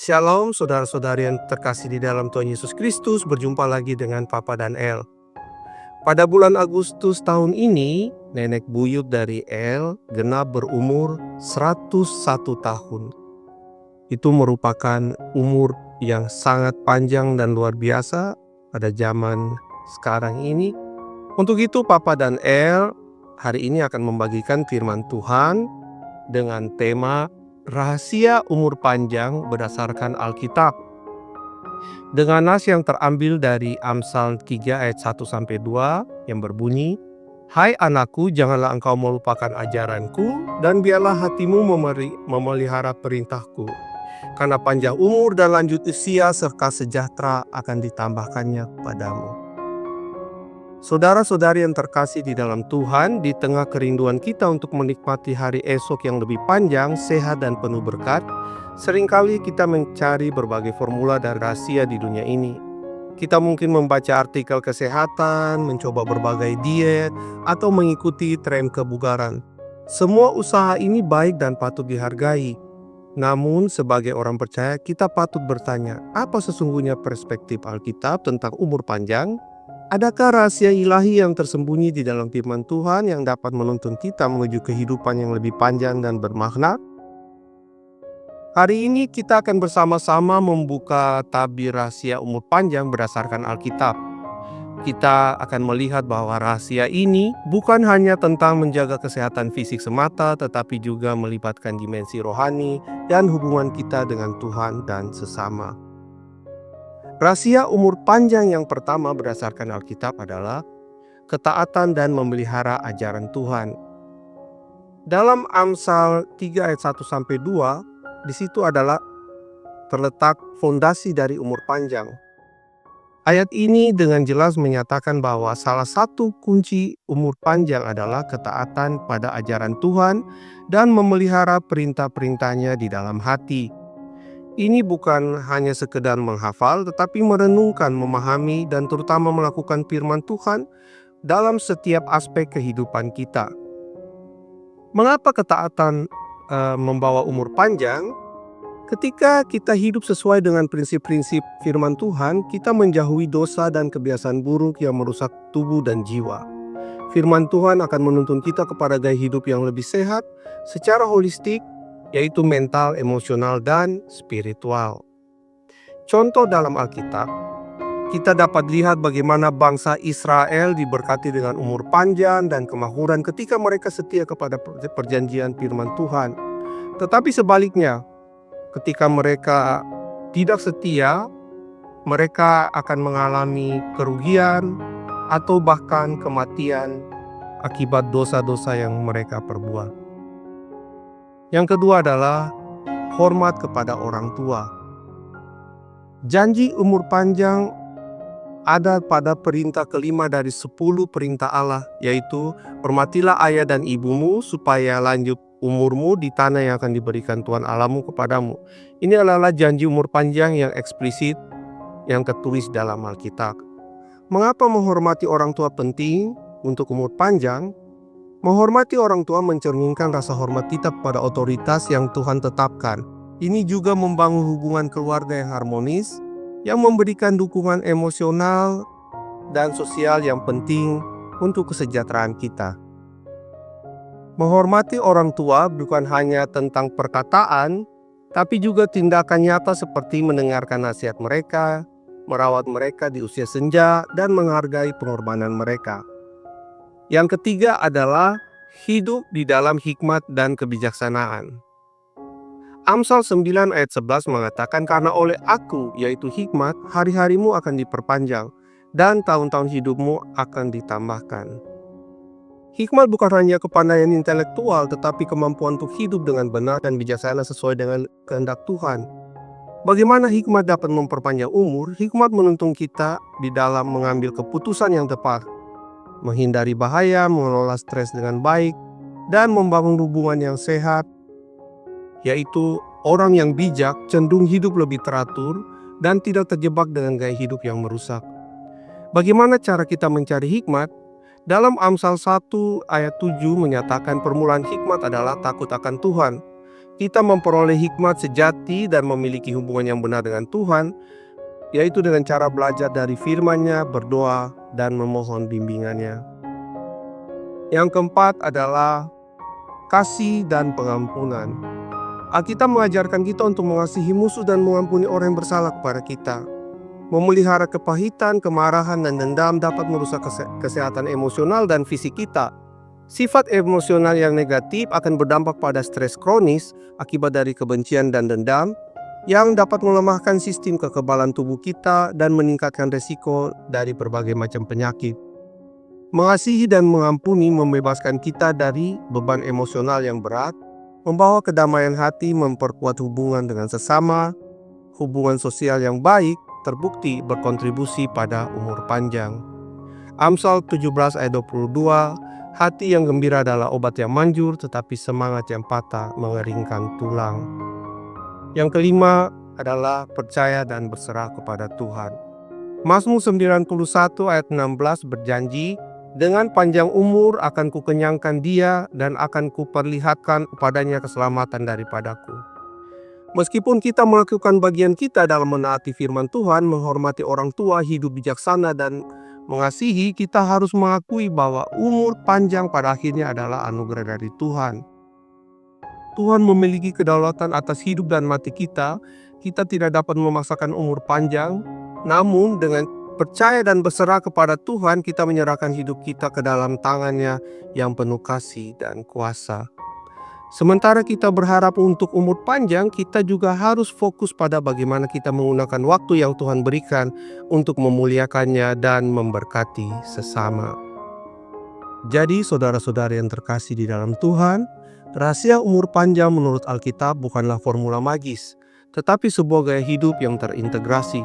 Shalom saudara-saudari yang terkasih di dalam Tuhan Yesus Kristus, berjumpa lagi dengan Papa dan El. Pada bulan Agustus tahun ini, nenek buyut dari El genap berumur 101 tahun. Itu merupakan umur yang sangat panjang dan luar biasa pada zaman sekarang ini. Untuk itu Papa dan El hari ini akan membagikan firman Tuhan dengan tema Rahasia Umur Panjang berdasarkan Alkitab. Dengan nas yang terambil dari Amsal 3 ayat 1-2 yang berbunyi, "Hai anakku, janganlah engkau melupakan ajaranku, dan biarlah hatimu memelihara perintahku. Karena panjang umur dan lanjut usia serta sejahtera akan ditambahkannya kepadamu." Saudara-saudari yang terkasih di dalam Tuhan, di tengah kerinduan kita untuk menikmati hari esok yang lebih panjang, sehat, dan penuh berkat, seringkali kita mencari berbagai formula dan rahasia di dunia ini. Kita mungkin membaca artikel kesehatan, mencoba berbagai diet, atau mengikuti tren kebugaran. Semua usaha ini baik dan patut dihargai. Namun, sebagai orang percaya, kita patut bertanya, apa sesungguhnya perspektif Alkitab tentang umur panjang? Adakah rahasia ilahi yang tersembunyi di dalam firman Tuhan yang dapat menuntun kita menuju kehidupan yang lebih panjang dan bermakna? Hari ini kita akan bersama-sama membuka tabir rahasia umur panjang berdasarkan Alkitab. Kita akan melihat bahwa rahasia ini bukan hanya tentang menjaga kesehatan fisik semata, tetapi juga melibatkan dimensi rohani dan hubungan kita dengan Tuhan dan sesama. Rahasia umur panjang yang pertama berdasarkan Alkitab adalah ketaatan dan memelihara ajaran Tuhan. Dalam Amsal 3 ayat 1-2, di situ adalah terletak fondasi dari umur panjang. Ayat ini dengan jelas menyatakan bahwa salah satu kunci umur panjang adalah ketaatan pada ajaran Tuhan dan memelihara perintah-perintahnya di dalam hati. Ini bukan hanya sekedar menghafal, tetapi merenungkan, memahami, dan terutama melakukan firman Tuhan dalam setiap aspek kehidupan kita. Mengapa ketaatan membawa umur panjang? Ketika kita hidup sesuai dengan prinsip-prinsip firman Tuhan, kita menjauhi dosa dan kebiasaan buruk yang merusak tubuh dan jiwa. Firman Tuhan akan menuntun kita kepada gaya hidup yang lebih sehat secara holistik, yaitu mental, emosional, dan spiritual. Contoh dalam Alkitab, kita dapat lihat bagaimana bangsa Israel diberkati dengan umur panjang dan kemakmuran ketika mereka setia kepada perjanjian firman Tuhan. Tetapi sebaliknya, ketika mereka tidak setia, mereka akan mengalami kerugian atau bahkan kematian akibat dosa-dosa yang mereka perbuat. Yang kedua adalah hormat kepada orang tua. Janji umur panjang ada pada perintah kelima dari 10 perintah Allah, yaitu hormatilah ayah dan ibumu supaya lanjut umurmu di tanah yang akan diberikan Tuhan Allahmu kepadamu. Ini adalah janji umur panjang yang eksplisit yang tertulis dalam Alkitab. Mengapa menghormati orang tua penting untuk umur panjang? Menghormati orang tua mencerminkan rasa hormat kita kepada otoritas yang Tuhan tetapkan. Ini juga membangun hubungan keluarga yang harmonis, yang memberikan dukungan emosional dan sosial yang penting untuk kesejahteraan kita. Menghormati orang tua bukan hanya tentang perkataan, tapi juga tindakan nyata seperti mendengarkan nasihat mereka, merawat mereka di usia senja, dan menghargai pengorbanan mereka. Yang ketiga adalah hidup di dalam hikmat dan kebijaksanaan. Amsal 9 ayat 11 mengatakan, "Karena oleh aku, yaitu hikmat, hari-harimu akan diperpanjang, dan tahun-tahun hidupmu akan ditambahkan." Hikmat bukan hanya kepandaian intelektual, tetapi kemampuan untuk hidup dengan benar dan bijaksana sesuai dengan kehendak Tuhan. Bagaimana hikmat dapat memperpanjang umur? Hikmat menuntun kita di dalam mengambil keputusan yang tepat, menghindari bahaya, mengelola stres dengan baik, dan membangun hubungan yang sehat, yaitu orang yang bijak cenderung hidup lebih teratur dan tidak terjebak dengan gaya hidup yang merusak. Bagaimana cara kita mencari hikmat? Dalam Amsal 1 ayat 7 menyatakan permulaan hikmat adalah takut akan Tuhan. kita memperoleh hikmat sejati dan memiliki hubungan yang benar dengan Tuhan, yaitu dengan cara belajar dari firman-Nya, berdoa, dan memohon bimbingannya. Yang keempat adalah kasih dan pengampunan. Alkitab mengajarkan kita untuk mengasihi musuh dan mengampuni orang yang bersalah kepada kita. Memelihara kepahitan, kemarahan, dan dendam dapat merusak kesehatan emosional dan fisik kita. Sifat emosional yang negatif akan berdampak pada stres kronis akibat dari kebencian dan dendam, yang dapat melemahkan sistem kekebalan tubuh kita dan meningkatkan resiko dari berbagai macam penyakit. Mengasihi dan mengampuni membebaskan kita dari beban emosional yang berat, membawa kedamaian hati, memperkuat hubungan dengan sesama, hubungan sosial yang baik, terbukti berkontribusi pada umur panjang. Amsal 17 ayat 22, hati yang gembira adalah obat yang manjur, tetapi semangat yang patah mengeringkan tulang. Yang kelima adalah percaya dan berserah kepada Tuhan. Mazmur 91 ayat 16 berjanji, dengan panjang umur akan kukenyangkan dia dan akan kuperlihatkan kepadanya keselamatan daripadaku. Meskipun kita melakukan bagian kita dalam menaati firman Tuhan, menghormati orang tua, hidup bijaksana, dan mengasihi, kita harus mengakui bahwa umur panjang pada akhirnya adalah anugerah dari Tuhan. Tuhan memiliki kedaulatan atas hidup dan mati kita. Kita tidak dapat memaksakan umur panjang, namun dengan percaya dan berserah kepada Tuhan, kita menyerahkan hidup kita ke dalam tangan-Nya yang penuh kasih dan kuasa. Sementara kita berharap untuk umur panjang, kita juga harus fokus pada bagaimana kita menggunakan waktu yang Tuhan berikan untuk memuliakan-Nya dan memberkati sesama. Jadi saudara-saudara yang terkasih di dalam Tuhan, rahasia umur panjang menurut Alkitab bukanlah formula magis, tetapi sebuah gaya hidup yang terintegrasi.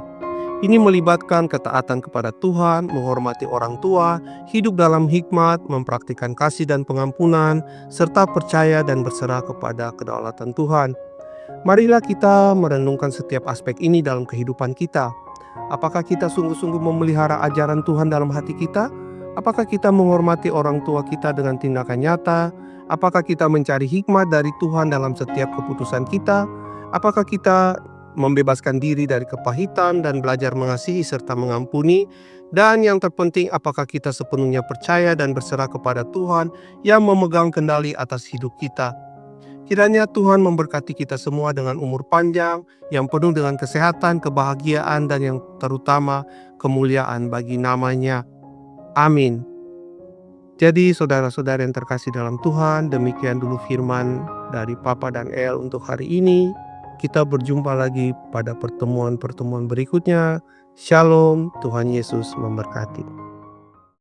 Ini melibatkan ketaatan kepada Tuhan, menghormati orang tua, hidup dalam hikmat, mempraktikkan kasih dan pengampunan, serta percaya dan berserah kepada kedaulatan Tuhan. Marilah kita merenungkan setiap aspek ini dalam kehidupan kita. Apakah kita sungguh-sungguh memelihara ajaran Tuhan dalam hati kita? Apakah kita menghormati orang tua kita dengan tindakan nyata? Apakah kita mencari hikmat dari Tuhan dalam setiap keputusan kita? Apakah kita membebaskan diri dari kepahitan dan belajar mengasihi serta mengampuni? Dan yang terpenting, apakah kita sepenuhnya percaya dan berserah kepada Tuhan yang memegang kendali atas hidup kita? Kiranya Tuhan memberkati kita semua dengan umur panjang yang penuh dengan kesehatan, kebahagiaan, dan yang terutama kemuliaan bagi nama-Nya. Amin. Jadi saudara-saudara yang terkasih dalam Tuhan, demikian dulu firman dari Papa dan El untuk hari ini. Kita berjumpa lagi pada pertemuan-pertemuan berikutnya. Shalom, Tuhan Yesus memberkati.